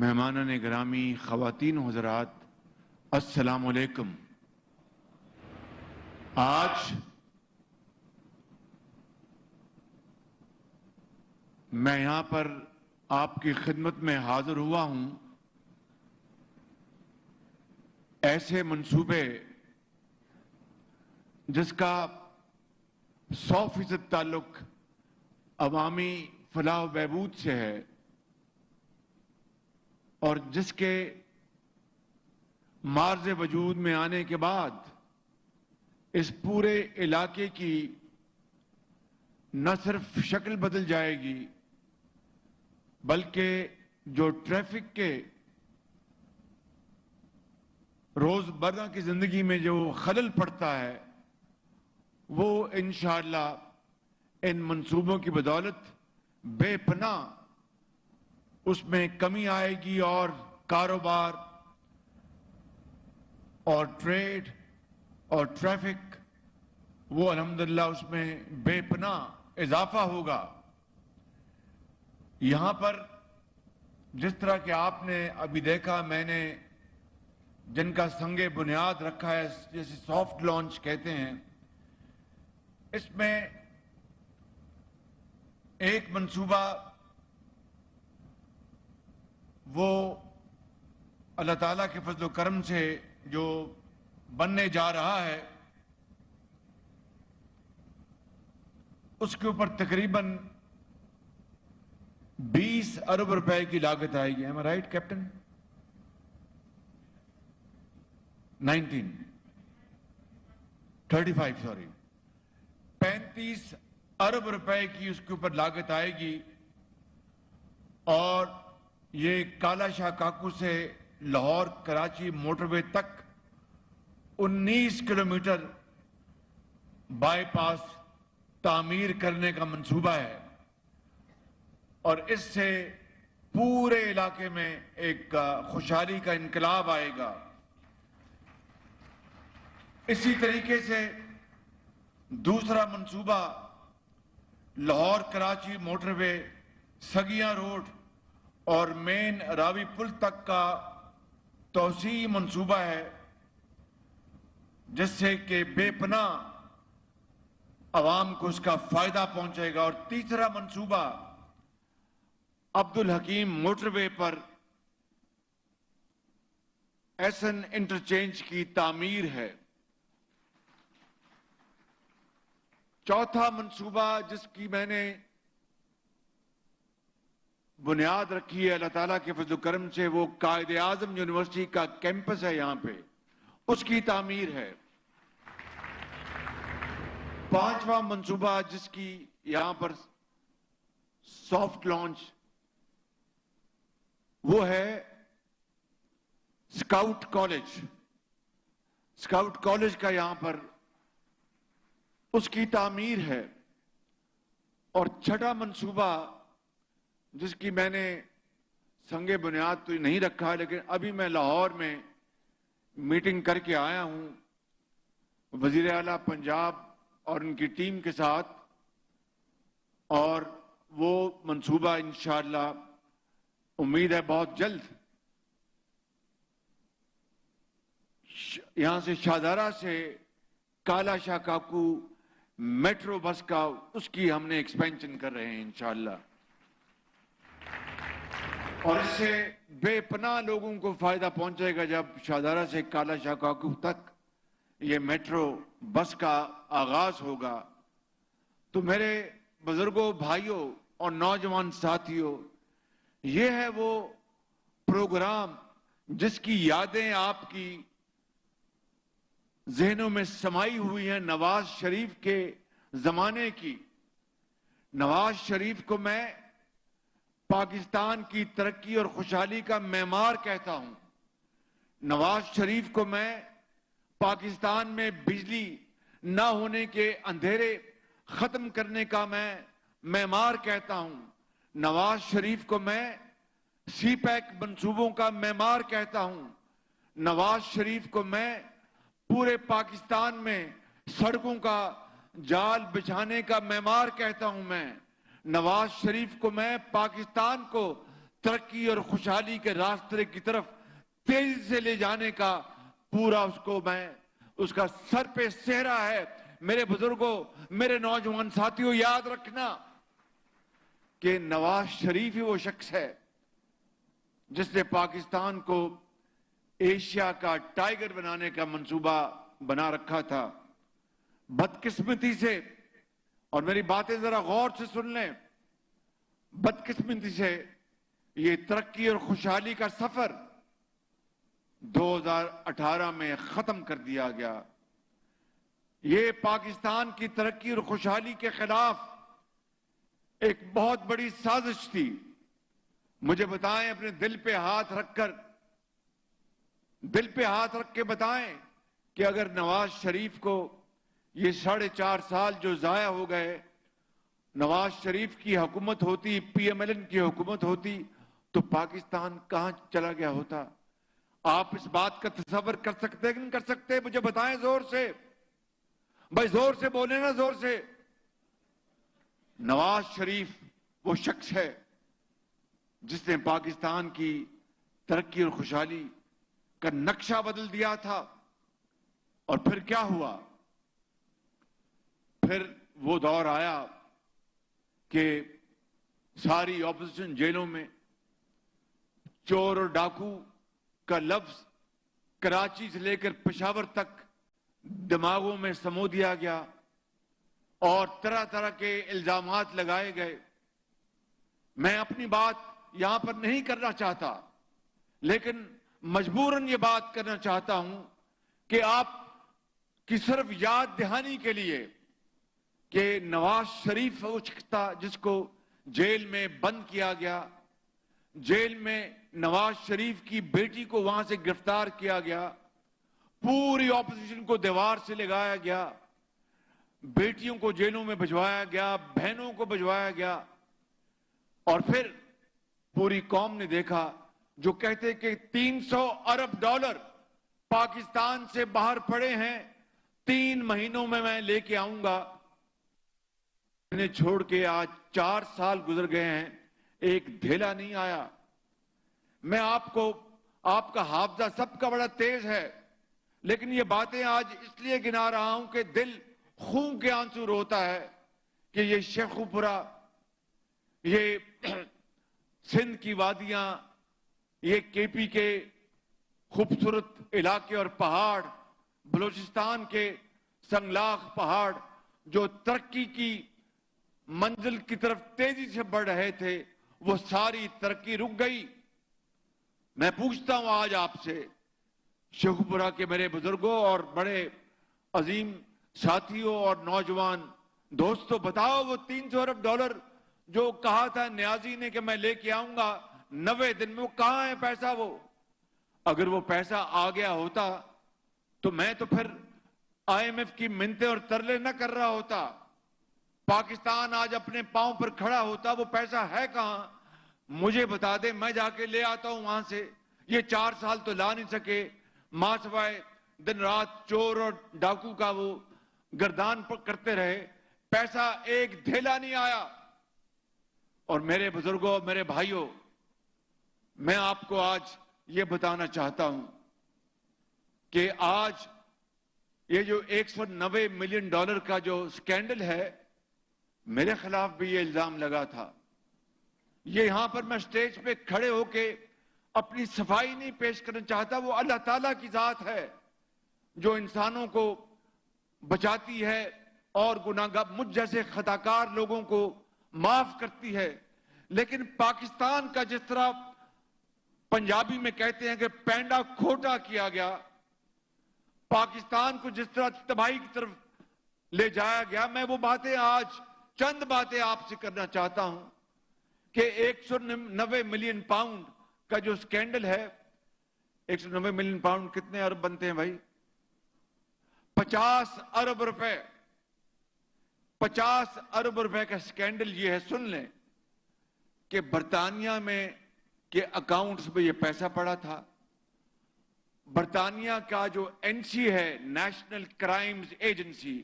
مہمانان گرامی، خواتین و حضرات، السلام علیکم۔ آج میں یہاں پر آپ کی خدمت میں حاضر ہوا ہوں ایسے منصوبے جس کا 100% تعلق عوامی فلاح و بہبود سے ہے اور جس کے معرض وجود میں آنے کے بعد اس پورے علاقے کی نہ صرف شکل بدل جائے گی بلکہ جو ٹریفک کے روزمرہ کی زندگی میں جو خلل پڑتا ہے وہ انشاءاللہ ان منصوبوں کی بدولت بے پناہ اس میں کمی آئے گی اور کاروبار اور ٹریڈ اور ٹریفک وہ الحمدللہ اس میں بے پناہ اضافہ ہوگا۔ یہاں پر جس طرح کہ آپ نے ابھی دیکھا، میں نے جن کا سنگ بنیاد رکھا ہے جسے سافٹ لانچ کہتے ہیں، اس میں ایک منصوبہ وہ اللہ تعالیٰ کے فضل و کرم سے جو بننے جا رہا ہے اس کے اوپر تقریباً 20 ارب روپے کی لاگت آئے گی۔ ایم آئی رائٹ کیپٹن؟ 35 ارب روپے کی اس کے اوپر لاگت آئے گی اور یہ کالا شاہ کاکو سے لاہور کراچی موٹر وے تک 19 کلومیٹر بائی پاس تعمیر کرنے کا منصوبہ ہے اور اس سے پورے علاقے میں ایک خوشحالی کا انقلاب آئے گا۔ اسی طریقے سے دوسرا منصوبہ لاہور کراچی موٹر وے سگیاں روڈ اور مین راوی پل تک کا توسیعی منصوبہ ہے جس سے کہ بے پناہ عوام کو اس کا فائدہ پہنچے گا۔ اور تیسرا منصوبہ عبدالحکیم موٹر وے پر ایس این انٹرچینج کی تعمیر ہے۔ چوتھا منصوبہ جس کی میں نے بنیاد رکھی ہے اللہ تعالیٰ کے فضل و کرم سے، وہ قائد اعظم یونیورسٹی کا کیمپس ہے یہاں پہ، اس کی تعمیر ہے۔ پانچواں منصوبہ جس کی یہاں پر سافٹ لانچ وہ ہے سکاؤٹ کالج۔ سکاؤٹ کالج کا یہاں پر اس کی تعمیر ہے۔ اور چھٹا منصوبہ جس کی میں نے سنگ بنیاد تو نہیں رکھا لیکن ابھی میں لاہور میں میٹنگ کر کے آیا ہوں وزیر اعلیٰ پنجاب اور ان کی ٹیم کے ساتھ، اور وہ منصوبہ انشاءاللہ امید ہے بہت جلد یہاں سے شاہدارہ سے کالا شاہ کاکو میٹرو بس کا اس کی ہم نے ایکسپینشن کر رہے ہیں انشاءاللہ، اور اس سے بے پناہ لوگوں کو فائدہ پہنچے گا۔ جب شاہدارہ سے کالا شاہ کاکو تک یہ میٹرو بس کا آغاز ہوگا تو میرے بزرگوں، بھائیوں اور نوجوان ساتھیوں، یہ ہے وہ پروگرام جس کی یادیں آپ کی ذہنوں میں سمائی ہوئی ہیں نواز شریف کے زمانے کی۔ نواز شریف کو میں پاکستان کی ترقی اور خوشحالی کا معمار کہتا ہوں۔ نواز شریف کو میں پاکستان میں بجلی نہ ہونے کے اندھیرے ختم کرنے کا میں معمار کہتا ہوں۔ نواز شریف کو میں سی پیک منصوبوں کا معمار کہتا ہوں۔ نواز شریف کو میں پورے پاکستان میں سڑکوں کا جال بچھانے کا معمار کہتا ہوں۔ میں نواز شریف کو میں پاکستان کو ترقی اور خوشحالی کے راستے کی طرف تیزی سے لے جانے کا پورا اس کا سر پہ سہرا ہے. میرے بزرگوں، میرے نوجوان ساتھیوں، یاد رکھنا کہ نواز شریف ہی وہ شخص ہے جس نے پاکستان کو ایشیا کا ٹائیگر بنانے کا منصوبہ بنا رکھا تھا. بدقسمتی سے، اور میری باتیں ذرا غور سے سن لیں، بدقسمتی سے یہ ترقی اور خوشحالی کا سفر 2018 میں ختم کر دیا گیا. یہ پاکستان کی ترقی اور خوشحالی کے خلاف ایک بہت بڑی سازش تھی. مجھے بتائیں، اپنے دل پہ ہاتھ رکھ کے بتائیں کہ اگر نواز شریف کو یہ 4.5 سال جو ضائع ہو گئے، نواز شریف کی حکومت ہوتی، پی ایم ایل این کی حکومت ہوتی، تو پاکستان کہاں چلا گیا ہوتا؟ آپ اس بات کا تصور کر سکتے کہ نہیں کر سکتے؟ مجھے بتائیں زور سے. بھائی زور سے بولیں نا، زور سے. نواز شریف وہ شخص ہے جس نے پاکستان کی ترقی اور خوشحالی کا نقشہ بدل دیا تھا. اور پھر کیا ہوا؟ پھر وہ دور آیا کہ ساری اپوزیشن جیلوں میں چور اور ڈاکو کا لفظ کراچی سے لے کر پشاور تک دماغوں میں سمو دیا گیا اور طرح طرح کے الزامات لگائے گئے. میں اپنی بات یہاں پر نہیں کرنا چاہتا، لیکن مجبوراً یہ بات کرنا چاہتا ہوں کہ آپ کی صرف یاد دہانی کے لیے کہ نواز شریف وہ شخص تھا جس کو جیل میں بند کیا گیا. جیل میں نواز شریف کی بیٹی کو وہاں سے گرفتار کیا گیا، پوری اپوزیشن کو دیوار سے لگایا گیا، بیٹیوں کو جیلوں میں بھجوایا گیا، بہنوں کو بھجوایا گیا. اور پھر پوری قوم نے دیکھا، جو کہتے کہ 300 ارب ڈالر پاکستان سے باہر پڑے ہیں، 3 مہینوں میں لے کے آؤں گا. انہیں چھوڑ کے آج 4 سال گزر گئے ہیں، ایک دھیلا نہیں آیا. میں آپ کا حافظہ سب کا بڑا تیز ہے، لیکن یہ باتیں آج اس لیے گنا رہا ہوں کہ دل خون کے آنسو روتا ہے کہ یہ شیخوپورہ، یہ سندھ کی وادیاں، یہ کے پی کے خوبصورت علاقے اور پہاڑ، بلوچستان کے سنگلاخ پہاڑ جو ترقی کی منزل کی طرف تیزی سے بڑھ رہے تھے، وہ ساری ترقی رک گئی. میں پوچھتا ہوں آج آپ سے، شیخوپورہ کے میرے بزرگوں اور بڑے عظیم ساتھیوں اور نوجوان دوستوں، بتاؤ وہ 300 ارب ڈالر جو کہا تھا نیازی نے کہ میں لے کے آؤں گا 90 دن میں، وہ کہاں ہے پیسہ؟ وہ اگر وہ پیسہ آ گیا ہوتا تو میں تو پھر آئی ایم ایف کی منتیں اور ترلے نہ کر رہا ہوتا. پاکستان آج اپنے پاؤں پر کھڑا ہوتا. وہ پیسہ ہے کہاں؟ مجھے بتا دے، میں جا کے لے آتا ہوں وہاں سے. یہ 4 سال تو لا نہیں سکے، ماں سوائے دن رات چور اور ڈاکو کا وہ گردان کرتے رہے. پیسہ ایک دھیلا نہیں آیا. اور میرے بزرگوں، میرے بھائیوں، میں آپ کو آج یہ بتانا چاہتا ہوں کہ آج یہ جو 190 ملین ڈالر کا جو سکینڈل ہے، میرے خلاف بھی یہ الزام لگا تھا. یہ یہاں پر میں سٹیج پہ کھڑے ہو کے اپنی صفائی نہیں پیش کرنا چاہتا. وہ اللہ تعالیٰ کی ذات ہے جو انسانوں کو بچاتی ہے اور گناہگار مجھ جیسے خطاکار لوگوں کو معاف کرتی ہے. لیکن پاکستان کا جس طرح پنجابی میں کہتے ہیں کہ پینڈا کھوٹا کیا گیا، پاکستان کو جس طرح تباہی کی طرف لے جایا گیا، میں وہ باتیں آج چند باتیں آپ سے کرنا چاہتا ہوں کہ 190 ملین پاؤنڈ کا جو سکینڈل ہے، 190 ملین پاؤنڈ کتنے ارب بنتے ہیں بھائی؟ 50 ارب روپے. 50 ارب روپے کا سکینڈل یہ ہے. سن لیں کہ برطانیہ میں کے اکاؤنٹس میں یہ پیسہ پڑا تھا. برطانیہ کا جو این سی ہے، نیشنل کرائمز ایجنسی،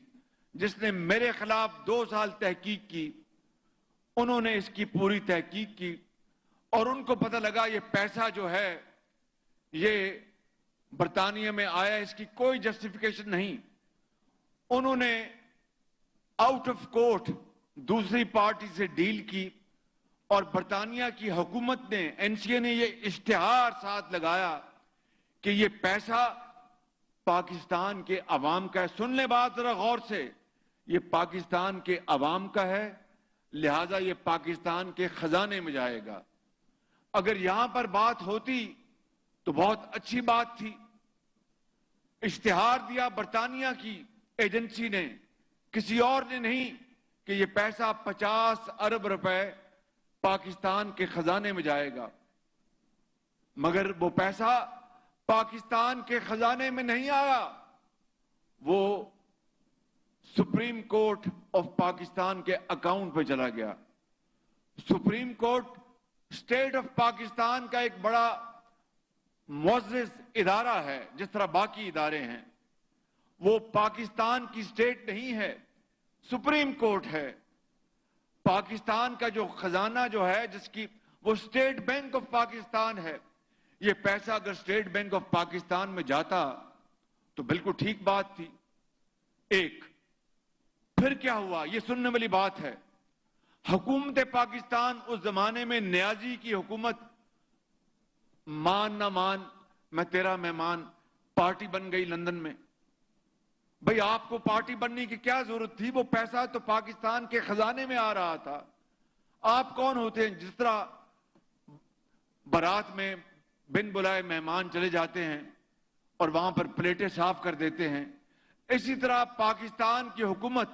جس نے میرے خلاف 2 سال تحقیق کی، انہوں نے اس کی پوری تحقیق کی اور ان کو پتہ لگا یہ پیسہ جو ہے یہ برطانیہ میں آیا، اس کی کوئی جسٹیفیکیشن نہیں، انہوں نے آؤٹ آف کورٹ دوسری پارٹی سے ڈیل کی اور برطانیہ کی حکومت نے، این سی اے نے یہ اشتہار ساتھ لگایا کہ یہ پیسہ پاکستان کے عوام کا ہے۔ سن لیں بات ذرا غور سے، یہ پاکستان کے عوام کا ہے، لہذا یہ پاکستان کے خزانے میں جائے گا۔ اگر یہاں پر بات ہوتی تو بہت اچھی بات تھی، اشتہار دیا برطانیہ کی ایجنسی نے، کسی اور نے نہیں، کہ یہ پیسہ 50 ارب روپے پاکستان کے خزانے میں جائے گا، مگر وہ پیسہ پاکستان کے خزانے میں نہیں آیا، وہ سپریم کورٹ آف پاکستان کے اکاؤنٹ پہ چلا گیا۔ Supreme court state of Pakistan کا ایک بڑا معزز ادارہ ہے، جس طرح باقی ادارے ہیں، وہ پاکستان کی اسٹیٹ نہیں ہے، سپریم کورٹ ہے۔ پاکستان کا جو خزانہ جو ہے، جس کی وہ اسٹیٹ بینک آف پاکستان ہے، یہ پیسہ اگر اسٹیٹ بینک آف پاکستان میں جاتا تو بالکل ٹھیک بات تھی۔ ایک پھر کیا ہوا، یہ سننے والی بات ہے۔ حکومت پاکستان اس زمانے میں نیازی کی حکومت، مان نہ مان میں تیرا مہمان، پارٹی بن گئی لندن میں۔ بھئی آپ کو پارٹی بننے کی کیا ضرورت تھی؟ وہ پیسہ تو پاکستان کے خزانے میں آ رہا تھا۔ آپ کون ہوتے ہیں جس طرح بارات میں بن بلائے مہمان چلے جاتے ہیں اور وہاں پر پلیٹیں صاف کر دیتے ہیں، اسی طرح پاکستان کی حکومت،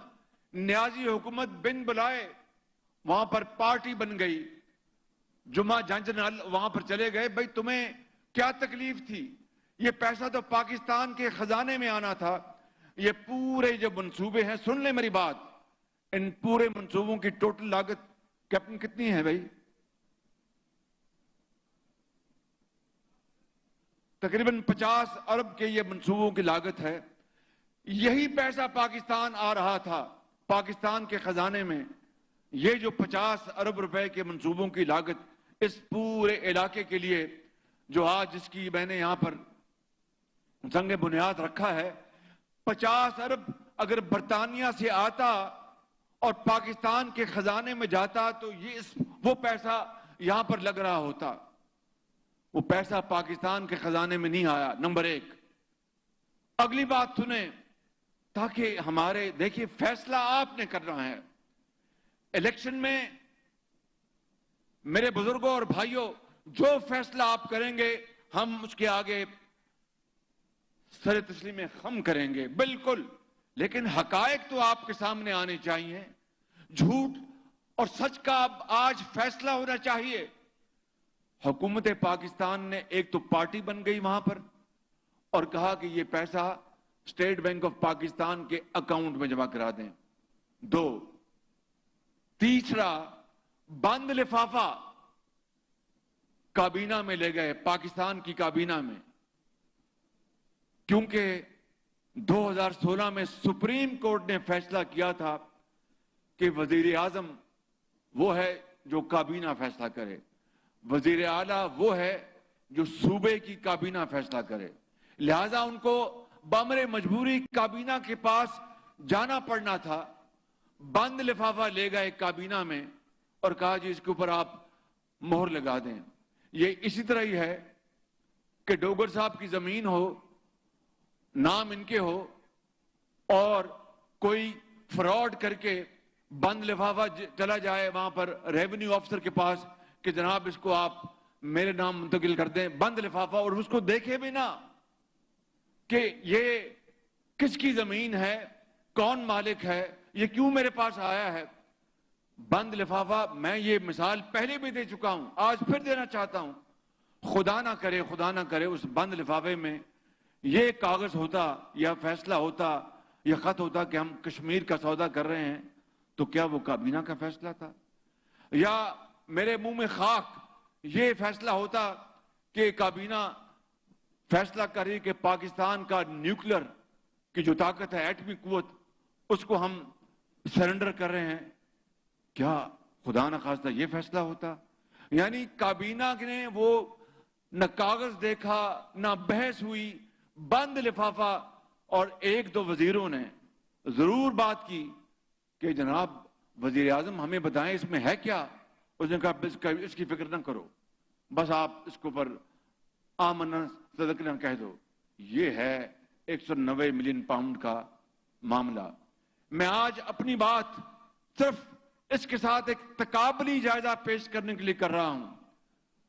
نیازی حکومت بن بلائے وہاں پر پارٹی بن گئی، جمعہ جنجنل وہاں پر چلے گئے۔ بھئی تمہیں کیا تکلیف تھی؟ یہ پیسہ تو پاکستان کے خزانے میں آنا تھا۔ یہ پورے جو منصوبے ہیں، سن لیں میری بات، ان پورے منصوبوں کی ٹوٹل لاگت کیپٹن کتنی ہے بھائی؟ تقریباً 50 ارب کے یہ منصوبوں کی لاگت ہے۔ یہی پیسہ پاکستان آ رہا تھا پاکستان کے خزانے میں۔ یہ جو 50 ارب روپے کے منصوبوں کی لاگت اس پورے علاقے کے لیے، جو آج جس کی میں نے یہاں پر زنگ بنیاد رکھا ہے، 50 ارب اگر برطانیہ سے آتا اور پاکستان کے خزانے میں جاتا تو وہ پیسہ یہاں پر لگ رہا ہوتا۔ وہ پیسہ پاکستان کے خزانے میں نہیں آیا، نمبر ایک۔ اگلی بات سنیں تاکہ ہمارے، دیکھیے فیصلہ آپ نے کرنا ہے الیکشن میں۔ میرے بزرگوں اور بھائیوں، جو فیصلہ آپ کریں گے ہم اس کے آگے سر تسلیم خم کریں گے، بالکل، لیکن حقائق تو آپ کے سامنے آنے چاہیے۔ جھوٹ اور سچ کا اب آج فیصلہ ہونا چاہیے۔ حکومت پاکستان نے ایک تو پارٹی بن گئی وہاں پر اور کہا کہ یہ پیسہ اسٹیٹ بینک آف پاکستان کے اکاؤنٹ میں جمع کرا دیں۔ دو، تیسرا، بند لفافہ کابینہ میں لے گئے، پاکستان کی کابینہ میں، کیونکہ 2016 میں سپریم کورٹ نے فیصلہ کیا تھا کہ وزیر اعظم وہ ہے جو کابینہ فیصلہ کرے، وزیر اعلیٰ وہ ہے جو صوبے کی کابینہ فیصلہ کرے، لہذا ان کو بامر مجبوری کابینہ کے پاس جانا پڑنا تھا۔ بند لفافہ لے گئے کابینہ میں اور کہا جی اس کے اوپر آپ مہر لگا دیں۔ یہ اسی طرح ہی ہے کہ ڈوگر صاحب کی زمین ہو، نام ان کے ہو، اور کوئی فراڈ کر کے بند لفافہ چلا جائے وہاں پر ریونیو آفیسر کے پاس کہ جناب اس کو آپ میرے نام منتقل کر دیں، بند لفافہ، اور اس کو دیکھے بھی نہ کہ یہ کس کی زمین ہے، کون مالک ہے، یہ کیوں میرے پاس آیا ہے۔ بند لفافہ، میں یہ مثال پہلے بھی دے چکا ہوں، آج پھر دینا چاہتا ہوں۔ خدا نہ کرے اس بند لفافے میں یہ کاغذ ہوتا یا فیصلہ ہوتا یا خط ہوتا کہ ہم کشمیر کا سودا کر رہے ہیں، تو کیا وہ کابینہ کا فیصلہ تھا؟ یا میرے منہ میں خاک یہ فیصلہ ہوتا کہ کابینہ فیصلہ کری کہ پاکستان کا نیوکلر کی جو طاقت ہے، ایٹمی قوت، اس کو ہم سرنڈر کر رہے ہیں، کیا خدا نخواستہ یہ فیصلہ ہوتا؟ یعنی کابینہ نے وہ نہ کاغذ دیکھا نہ بحث ہوئی، بند لفافہ، اور ایک دو وزیروں نے ضرور بات کی کہ جناب وزیر اعظم ہمیں بتائیں اس میں ہے کیا. اس نے کہا اس کی فکر نہ کرو، بس آپ اس کو پر آمنا صدقنا کہہ دو. یہ ہے 190 ملین پاؤنڈ کا معاملہ. میں آج اپنی بات صرف اس کے ساتھ ایک تقابلی جائزہ پیش کرنے کے لیے کر رہا ہوں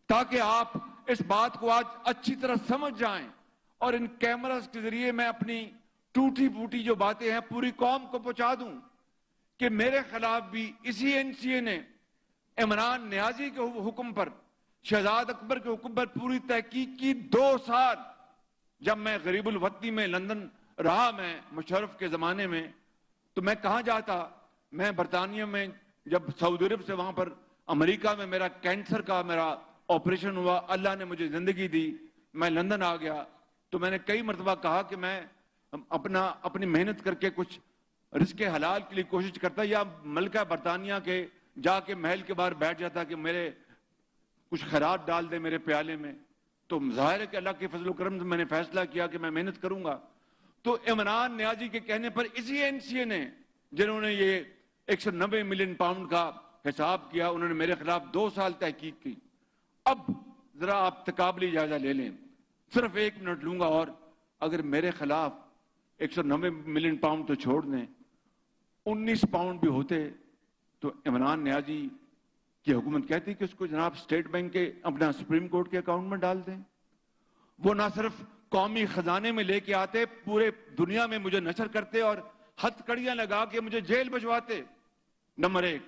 تاکہ آپ اس بات کو آج اچھی طرح سمجھ جائیں، اور ان کیمراز کے ذریعے میں اپنی ٹوٹی پھوٹی جو باتیں ہیں پوری قوم کو پہنچا دوں کہ میرے خلاف بھی اسی NCA نے عمران نیازی کے حکم پر، شہزاد اکبر کے حکم پر پوری تحقیق کی. 2 سال جب میں غریب الوطنی میں لندن رہا، میں مشرف کے زمانے میں، تو میں کہاں جاتا؟ میں برطانیہ میں جب سعودی عرب سے وہاں پر امریکہ میں میرا کینسر کا میرا آپریشن ہوا، اللہ نے مجھے زندگی دی، میں لندن آ گیا، تو میں نے کئی مرتبہ کہا کہ میں اپنی محنت کر کے کچھ رزق حلال کے لیے کوشش کرتا، یا ملکہ برطانیہ کے جا کے محل کے باہر بیٹھ جاتا کہ میرے کچھ خیرات ڈال دے میرے پیالے میں. تو ظاہر ہے کہ اللہ کے فضل و کرم سے میں نے فیصلہ کیا کہ میں محنت کروں گا. تو عمران نیازی کے کہنے پر اسی NCA نے، جنہوں نے یہ 190 ملین پاؤنڈ کا حساب کیا، انہوں نے میرے خلاف 2 سال تحقیق کی. اب ذرا آپ تقابلی جائزہ لے لیں، صرف 1 منٹ لوں گا، اور اگر میرے خلاف 190 ملین پاؤنڈ تو چھوڑ دیں، 19 پاؤنڈ بھی ہوتے تو عمران نیازی کی حکومت کہتی کہ اس کو جناب اسٹیٹ بینک کے اپنا سپریم کورٹ کے اکاؤنٹ میں ڈال دیں. وہ نہ صرف قومی خزانے میں لے کے آتے، پورے دنیا میں مجھے نشر کرتے اور ہتھ کڑیاں لگا کے مجھے جیل بھجواتے. نمبر 1.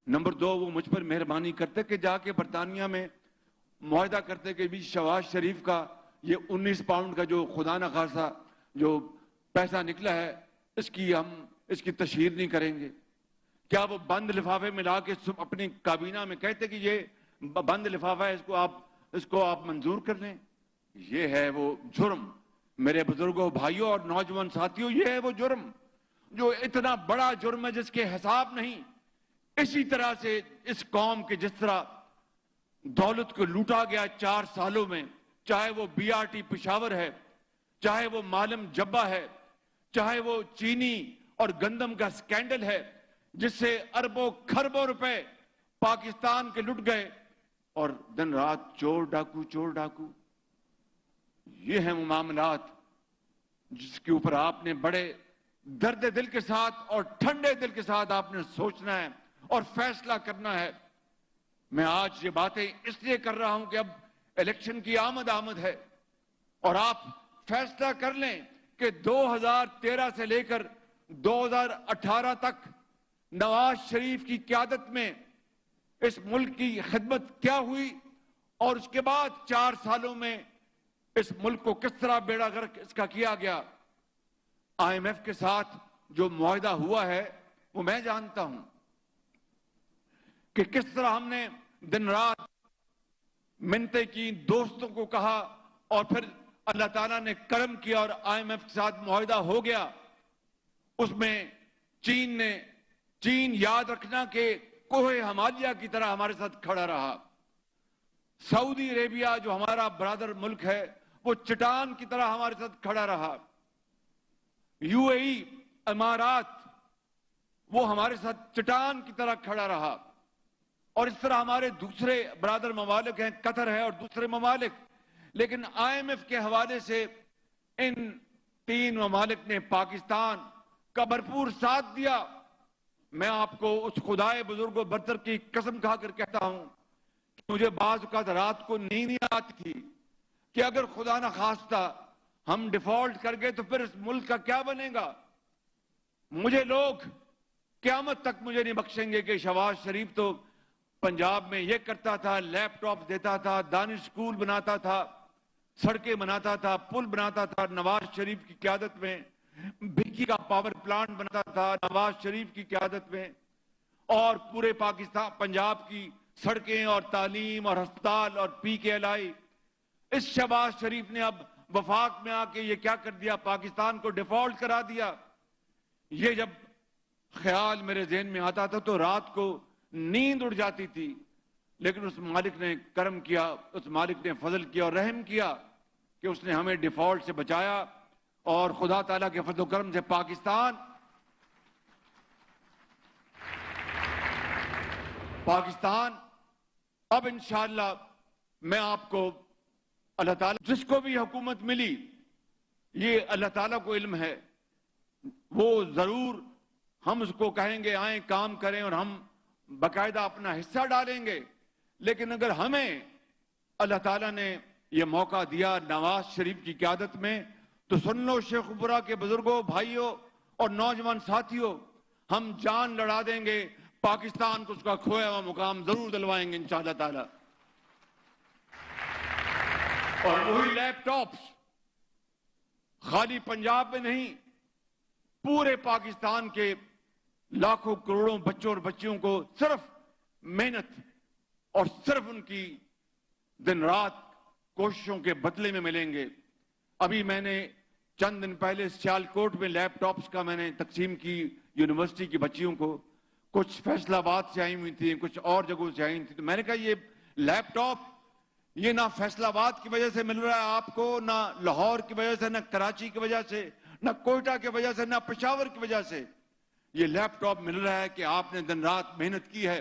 نمبر 2، وہ مجھ پر مہربانی کرتے کہ جا کے برطانیہ میں معاہدہ کرتے کہ بھی شہباز شریف کا یہ 19 پاؤنڈ کا جو خدا نخواستہ جو پیسہ نکلا ہے، اس کی تشہیر نہیں کریں گے. کیا وہ بند لفافے میں لا کے اپنی کابینہ میں کہتے کہ یہ بند لفافہ ہے، اس کو آپ منظور کر لیں؟ یہ ہے وہ جرم. میرے بزرگوں، بھائیوں اور نوجوان ساتھیوں، یہ ہے وہ جرم جو اتنا بڑا جرم ہے جس کے حساب نہیں. اسی طرح سے اس قوم کے جس طرح دولت کو لوٹا گیا 4 سالوں میں، چاہے وہ BRT پشاور ہے، چاہے وہ معلم جبہ ہے، چاہے وہ چینی اور گندم کا سکینڈل ہے، جس سے اربوں کھربوں روپے پاکستان کے لٹ گئے، اور دن رات چور ڈاکو. یہ ہیں وہ معاملات جس کے اوپر آپ نے بڑے درد دل کے ساتھ اور ٹھنڈے دل کے ساتھ آپ نے سوچنا ہے اور فیصلہ کرنا ہے. میں آج یہ باتیں اس لیے کر رہا ہوں کہ اب الیکشن کی آمد ہے، اور آپ فیصلہ کر لیں کہ 2013 سے لے کر 2018 تک نواز شریف کی قیادت میں اس ملک کی خدمت کیا ہوئی، اور اس کے بعد 4 سالوں میں اس ملک کو کس طرح بیڑا غرق اس کا کیا گیا. IMF کے ساتھ جو معاہدہ ہوا ہے وہ میں جانتا ہوں کہ کس طرح ہم نے دن رات منتیں کی، دوستوں کو کہا، اور پھر اللہ تعالیٰ نے کرم کیا اور IMF کے ساتھ معاہدہ ہو گیا. اس میں چین یاد رکھنا کہ کوہ ہمالیہ کی طرح ہمارے ساتھ کھڑا رہا. سعودی عربیہ جو ہمارا برادر ملک ہے وہ چٹان کی طرح ہمارے ساتھ کھڑا رہا. UAE امارات وہ ہمارے ساتھ چٹان کی طرح کھڑا رہا. اور اس طرح ہمارے دوسرے برادر ممالک ہیں، قطر ہے اور دوسرے ممالک. لیکن IMF کے حوالے سے ان 3 ممالک نے پاکستان کا بھرپور ساتھ دیا. میں آپ کو اس خدائے بزرگ و برتر کی قسم کھا کر کہتا ہوں کہ مجھے بعض اوقات رات کو نیند نہیں آتی تھی کہ اگر خدا نہ خواستہ ہم ڈیفالٹ کر گئے تو پھر اس ملک کا کیا بنے گا. مجھے لوگ قیامت تک مجھے نہیں بخشیں گے کہ شہباز شریف تو پنجاب میں یہ کرتا تھا، لیپ ٹاپ دیتا تھا، دانش سکول بناتا تھا، سڑکیں بناتا تھا، پل بناتا تھا. نواز شریف کی قیادت میں بھکی کا پاور پلانٹ بناتا تھا نواز شریف کی قیادت میں. اور پورے پاکستان پنجاب کی سڑکیں اور تعلیم اور ہسپتال اور PKLI. اس شہباز شریف نے اب وفاق میں آ کے یہ کیا کر دیا؟ پاکستان کو ڈیفالٹ کرا دیا. یہ جب خیال میرے ذہن میں آتا تھا تو رات کو نیند اڑ جاتی تھی. لیکن اس مالک نے کرم کیا, اس مالک نے فضل کیا اور رحم کیا کہ اس نے ہمیں ڈیفالٹ سے بچایا, اور خدا تعالیٰ کے فضل و کرم سے پاکستان اب انشاءاللہ میں آپ کو اللہ تعالیٰ جس کو بھی حکومت ملی, یہ اللہ تعالیٰ کو علم ہے, وہ ضرور ہم اس کو کہیں گے آئیں کام کریں اور ہم باقاعدہ اپنا حصہ ڈالیں گے. لیکن اگر ہمیں اللہ تعالیٰ نے یہ موقع دیا نواز شریف کی قیادت میں, تو سن لو شیخ پورہ کے بزرگوں, بھائیوں اور نوجوان ساتھیوں, ہم جان لڑا دیں گے, پاکستان کو اس کا کھویا ہوا مقام ضرور دلوائیں گے انشاءاللہ تعالیٰ. اور وہی لیپ ٹاپس خالی پنجاب میں نہیں, پورے پاکستان کے لاکھوں کروڑوں بچوں اور بچیوں کو صرف محنت اور صرف ان کی دن رات کوششوں کے بدلے میں ملیں گے. ابھی میں نے چند دن پہلے سیالکوٹ میں لیپ ٹاپس کا میں نے تقسیم کی یونیورسٹی کی بچیوں کو. کچھ فیصل آباد سے آئی ہوئی تھیں, کچھ اور جگہوں سے آئی تھیں. تو میں نے کہا یہ لیپ ٹاپ یہ نہ فیصل آباد کی وجہ سے مل رہا ہے آپ کو, نہ لاہور کی وجہ سے, نہ کراچی کی وجہ سے, نہ کوئٹہ کی وجہ سے, نہ پشاور کی وجہ سے. یہ لیپ ٹاپ مل رہا ہے کہ آپ نے دن رات محنت کی ہے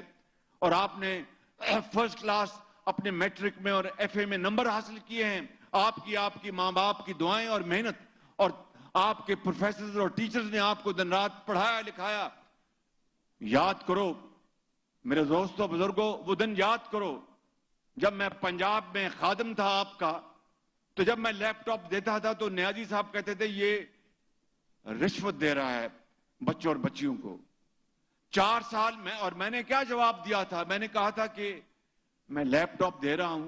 اور آپ نے فرسٹ کلاس اپنے میٹرک میں اور ایف اے میں نمبر حاصل کیے ہیں. آپ کی ماں باپ کی دعائیں اور محنت, اور آپ کے پروفیسرز اور ٹیچرز نے آپ کو دن رات پڑھایا لکھایا. یاد کرو میرے دوستوں بزرگوں, وہ دن یاد کرو جب میں پنجاب میں خادم تھا آپ کا, تو جب میں لیپ ٹاپ دیتا تھا تو نیازی صاحب کہتے تھے یہ رشوت دے رہا ہے بچوں اور بچیوں کو. 4 سال میں, اور میں نے کیا جواب دیا تھا, میں نے کہا تھا کہ میں لیپ ٹاپ دے رہا ہوں,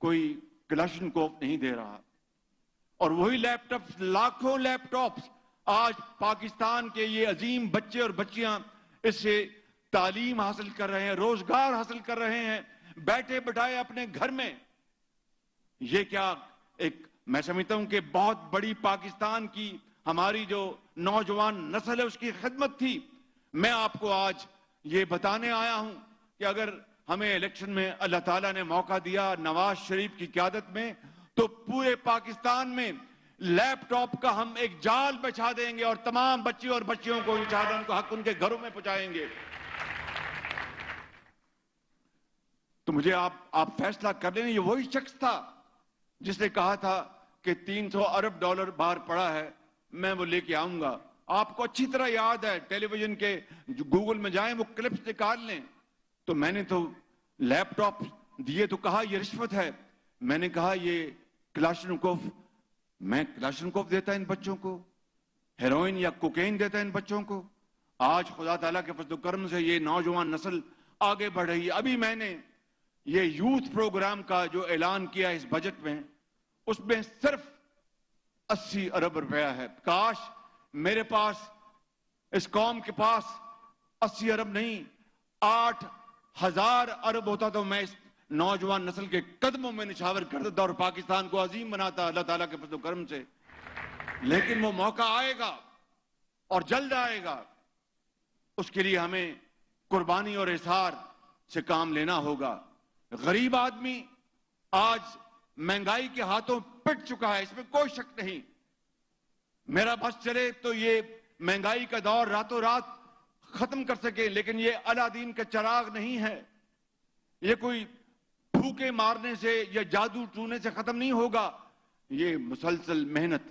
کوئی کلاشنکوف نہیں دے رہا. اور وہی لیپ ٹاپ, لاکھوں لیپ ٹاپس آج پاکستان کے یہ عظیم بچے اور بچیاں اس سے تعلیم حاصل کر رہے ہیں, روزگار حاصل کر رہے ہیں بیٹھے بٹھائے اپنے گھر میں. یہ کیا ایک, میں سمجھتا ہوں کہ بہت بڑی پاکستان کی ہماری جو نوجوان نسل ہے اس کی خدمت تھی. میں آپ کو آج یہ بتانے آیا ہوں کہ اگر ہمیں الیکشن میں اللہ تعالیٰ نے موقع دیا نواز شریف کی قیادت میں, تو پورے پاکستان میں لیپ ٹاپ کا ہم ایک جال بچھا دیں گے اور تمام بچیوں اور بچیوں کو انشاءاللہ ان کو حق ان کے گھروں میں پہنچائیں گے. تو مجھے آپ فیصلہ کر لیں. یہ وہی شخص تھا جس نے کہا تھا کہ $300 ارب باہر پڑا ہے, میں وہ لے کے آؤں گا. آپ کو اچھی طرح یاد ہے, ٹیلی ویژن کے گوگل میں جائیں وہ کلپس نکال لیں. تو میں نے تو لیپ ٹاپ دیے تو کہا یہ رشوت ہے. میں نے کہا یہ کلاشنکوف, میں کلاشنکوف دیتا ان بچوں کو, ہیروئن یا کوکین دیتا ان بچوں کو. آج خدا تعالیٰ کے فضل و کرم سے یہ نوجوان نسل آگے بڑھ رہی ہے. ابھی میں نے یہ یوتھ پروگرام کا جو اعلان کیا اس بجٹ میں, اس میں صرف 80 ارب روپیہ ہے. کاش میرے پاس, اس قوم کے پاس 80 ارب نہیں 8,000 ارب ہوتا تو میں اس نوجوان نسل کے قدموں میں نچھاور کر دیتا اور پاکستان کو عظیم بناتا اللہ تعالیٰ کے فضل و کرم سے. لیکن وہ موقع آئے گا اور جلد آئے گا. اس کے لیے ہمیں قربانی اور اظہار سے کام لینا ہوگا. غریب آدمی آج مہنگائی کے ہاتھوں پٹ چکا ہے, اس میں کوئی شک نہیں. میرا بس چلے تو یہ مہنگائی کا دور راتوں رات ختم کر سکے, لیکن یہ الادین کا چراغ نہیں ہے. یہ کوئی پھوکے مارنے سے یا جادو ٹونے سے ختم نہیں ہوگا. یہ مسلسل محنت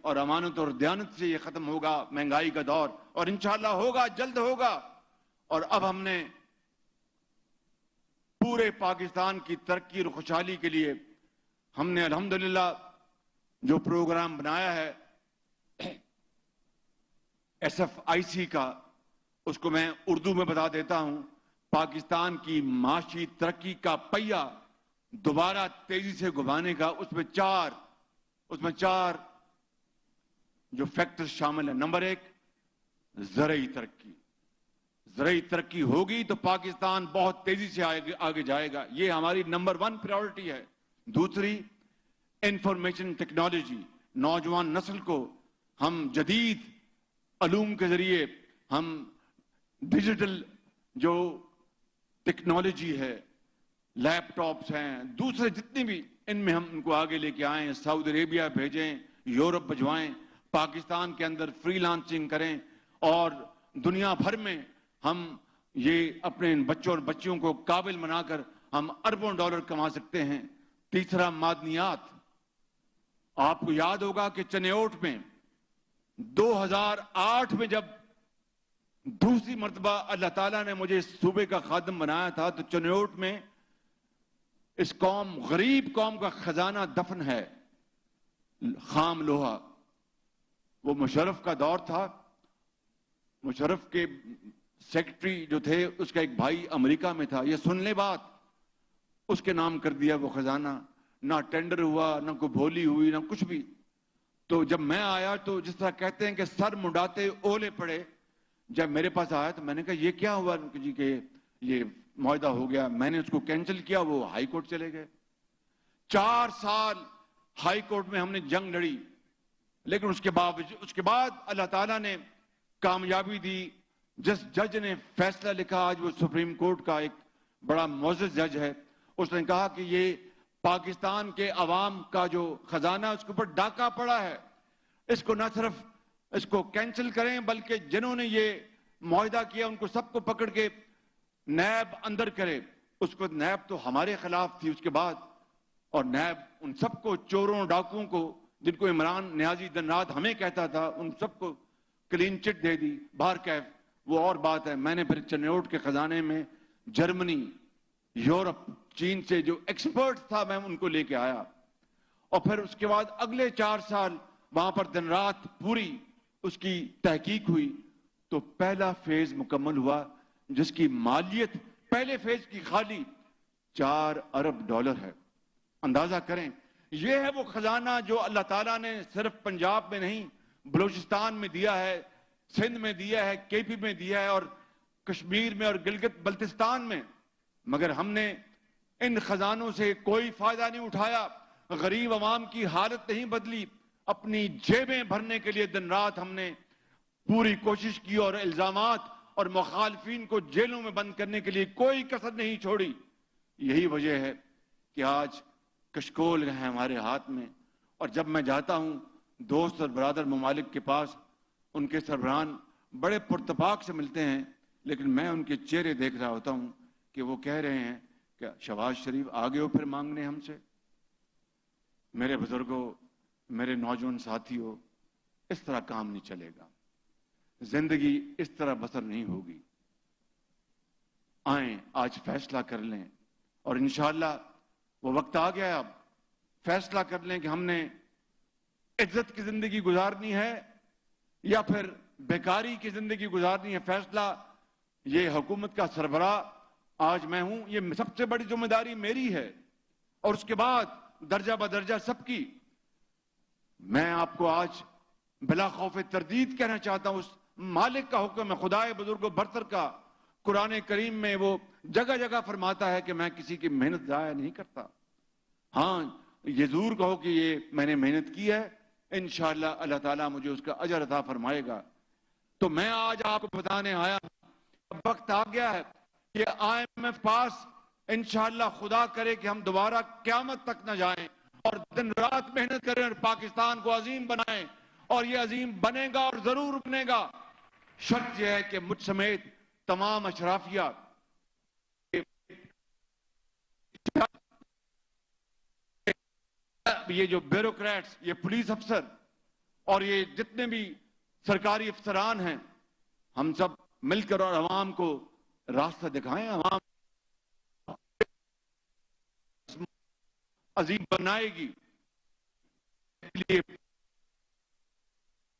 اور امانت اور دیانت سے یہ ختم ہوگا مہنگائی کا دور, اور انشاءاللہ ہوگا, جلد ہوگا. اور اب ہم نے پورے پاکستان کی ترقی اور خوشحالی کے لیے ہم نے الحمدللہ جو پروگرام بنایا ہے SFIC کا, اس کو میں اردو میں بتا دیتا ہوں. پاکستان کی معاشی ترقی کا پہیہ دوبارہ تیزی سے گھمانے کا. اس میں چار جو فیکٹر شامل ہیں. نمبر 1, زرعی ترقی. زرعی ترقی ہوگی تو پاکستان بہت تیزی سے آگے جائے گا. یہ ہماری نمبر 1 پریورٹی ہے. دوسری, انفارمیشن ٹیکنالوجی. نوجوان نسل کو ہم جدید علوم کے ذریعے ہم ڈیجیٹل جو ٹیکنالوجی ہے, لیپ ٹاپس ہیں, دوسرے جتنے بھی, ان میں ہم ان کو آگے لے کے آئیں, سعودی عربیہ بھیجیں, یورپ بھجوائیں, پاکستان کے اندر فری لانسنگ کریں, اور دنیا بھر میں ہم یہ اپنے ان بچوں اور بچیوں کو قابل بنا کر ہم اربوں ڈالر کما سکتے ہیں. تیسرا, معدنیات. آپ کو یاد ہوگا کہ چنیوٹ میں 2008 میں جب دوسری مرتبہ اللہ تعالیٰ نے مجھے اس صوبے کا خادم بنایا تھا, تو چنیوٹ میں اس قوم, غریب قوم کا خزانہ دفن ہے, خام لوہا. وہ مشرف کا دور تھا. مشرف کے سیکرٹری جو تھے, اس کا ایک بھائی امریکہ میں تھا. یہ سن لے بات, اس کے نام کر دیا وہ خزانہ. نہ ٹینڈر ہوا, نہ کوئی بولی ہوئی, نہ کچھ بھی. تو جب میں آیا تو جس طرح کہتے ہیں کہ سر منڈاتے اولے پڑے, جب میرے پاس آیا تو میں نے کہا یہ کیا ہوا جی کہ یہ معاہدہ ہو گیا. میں نے اس کو کینسل کیا, وہ ہائی کورٹ چلے گئے. 4 سال ہائی کورٹ میں ہم نے جنگ لڑی, لیکن اس کے بعد اللہ تعالیٰ نے کامیابی دی. جس جج نے فیصلہ لکھا, آج وہ سپریم کورٹ کا ایک بڑا معزز جج ہے, اس نے کہا کہ یہ پاکستان کے عوام کا جو خزانہ اس کے اوپر ڈاکہ پڑا ہے, اس کو نہ صرف اس کو کینسل کریں, بلکہ جنہوں نے یہ معاہدہ کیا ان کو سب کو پکڑ کے نیب اندر کرے. اس کو نیب تو ہمارے خلاف تھی اس کے بعد, اور نیب ان سب کو, چوروں ڈاکوؤں کو, جن کو عمران نیازی دن رات ہمیں کہتا تھا, ان سب کو کلین چٹ دے دی. باہر کیف وہ اور بات ہے. میں نے پھر چنیوٹ کے خزانے میں جرمنی, یورپ, چین سے جو ایکسپرٹ تھا میں ان کو لے کے آیا, اور پھر اس کے بعد اگلے 4 سال وہاں پر دن رات پوری اس کی تحقیق ہوئی. تو پہلا فیز مکمل ہوا, جس کی مالیت پہلے فیز کی خالی $4 ارب ہے. اندازہ کریں, یہ ہے وہ خزانہ جو اللہ تعالیٰ نے صرف پنجاب میں نہیں, بلوچستان میں دیا ہے, سندھ میں دیا ہے, کے پی میں دیا ہے, اور کشمیر میں اور گلگت بلتستان میں. مگر ہم نے ان خزانوں سے کوئی فائدہ نہیں اٹھایا, غریب عوام کی حالت نہیں بدلی. اپنی جیبیں بھرنے کے لیے دن رات ہم نے پوری کوشش کی, اور الزامات اور مخالفین کو جیلوں میں بند کرنے کے لیے کوئی کسر نہیں چھوڑی. یہی وجہ ہے کہ آج کشکول ہے ہمارے ہاتھ میں. اور جب میں جاتا ہوں دوست اور برادر ممالک کے پاس, ان کے سربراہان بڑے پرتپاک سے ملتے ہیں, لیکن میں ان کے چہرے دیکھ رہا ہوتا ہوں کہ وہ کہہ رہے ہیں کہ شہباز شریف آگے ہو پھر مانگنے ہم سے. میرے بزرگوں, میرے نوجوان ساتھیوں, اس طرح کام نہیں چلے گا, زندگی اس طرح بسر نہیں ہوگی. آئیں آج فیصلہ کر لیں, اور انشاءاللہ وہ وقت آ گیا ہے, اب فیصلہ کر لیں کہ ہم نے عزت کی زندگی گزارنی ہے یا پھر بیکاری کی زندگی گزارنی ہے. فیصلہ یہ حکومت کا سربراہ آج میں ہوں, یہ سب سے بڑی ذمہ داری میری ہے, اور اس کے بعد درجہ بدرجہ سب کی. میں آپ کو آج بلا خوف تردید کہنا چاہتا ہوں, اس مالک کا حکم ہے, خدائے بزرگ و برتر کا. قرآن کریم میں وہ جگہ جگہ فرماتا ہے کہ میں کسی کی محنت ضائع نہیں کرتا. ہاں, یہ ضرور کہو کہ یہ میں نے محنت کی ہے, انشاءاللہ اللہ تعالیٰ مجھے اس کا اجر عطا فرمائے گا. تو میں آج آپ کو بتانے آیا, وقت آ گیا ہے کہ IMF پاس انشاءاللہ خدا کرے کہ ہم دوبارہ قیامت تک نہ جائیں, اور دن رات محنت کریں اور پاکستان کو عظیم بنائیں, اور یہ عظیم بنے گا اور ضرور بنے گا. شرط یہ ہے کہ مجھ سمیت تمام اشرافیہ, یہ جو بیوروکریٹس, یہ پولیس افسر, اور یہ جتنے بھی سرکاری افسران ہیں, ہم سب مل کر اور عوام کو راستہ دکھائیں. عوام عظیم بنائے گی.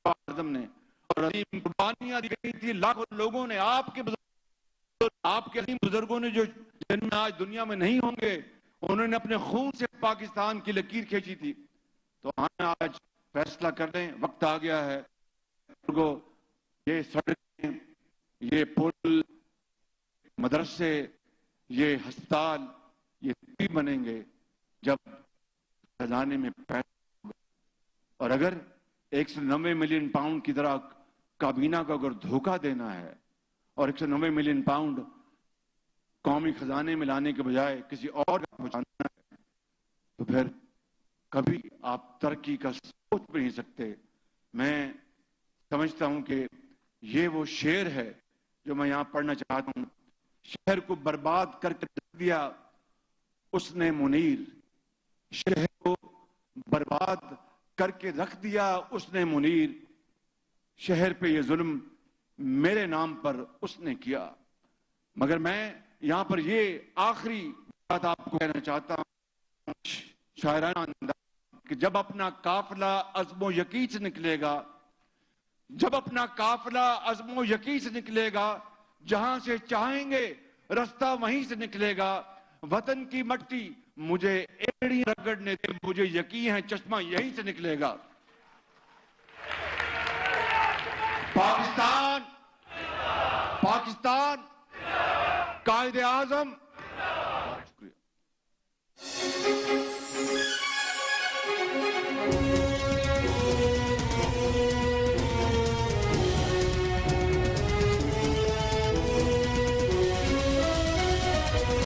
اعظم نے اور عظیم قربانیاں دی گئی تھی, لاکھوں لوگوں نے, آپ کے عظیم بزرگوں نے, جو جن میں آج دنیا میں نہیں ہوں گے, انہوں نے اپنے خون سے پاکستان کی لکیر کھینچی تھی. تو ہمیں آج فیصلہ کر لیں, وقت آ گیا ہے. یہ سڑکیں, یہ پل, مدرسے, یہ ہسپتال, یہ تبھی بنیں گے جب خزانے میں پیسہ ہوگا. اور اگر 190 ملین پاؤنڈ کی طرح کابینہ کو اگر دھوکہ دینا ہے, اور 190 ملین پاؤنڈ قومی خزانے میں لانے کے بجائے کسی اور کا پہنچانا ہے تو پھر کبھی آپ ترقی کا سوچ بھی نہیں سکتے. میں سمجھتا ہوں کہ یہ وہ شعر ہے جو میں یہاں پڑھنا چاہتا ہوں. شہر کو برباد کر کے رکھ دیا اس نے منیر, شہر کو برباد کر کے رکھ دیا اس نے منیر, شہر پہ یہ ظلم میرے نام پر اس نے کیا. مگر میں یہاں پر یہ آخری بات آپ کو کہنا چاہتا ہوں شاعرانہ انداز کہ جب اپنا قافلہ عزم و یقین سے نکلے گا, جب اپنا قافلہ عزم و یقین سے نکلے گا, جہاں سے چاہیں گے رستہ وہیں سے نکلے گا. وطن کی مٹی مجھے ایڑی رگڑنے دے, مجھے یقین ہے چشمہ یہیں سے نکلے گا. پاکستان, پاکستان, قائد اعظم. شکریہ.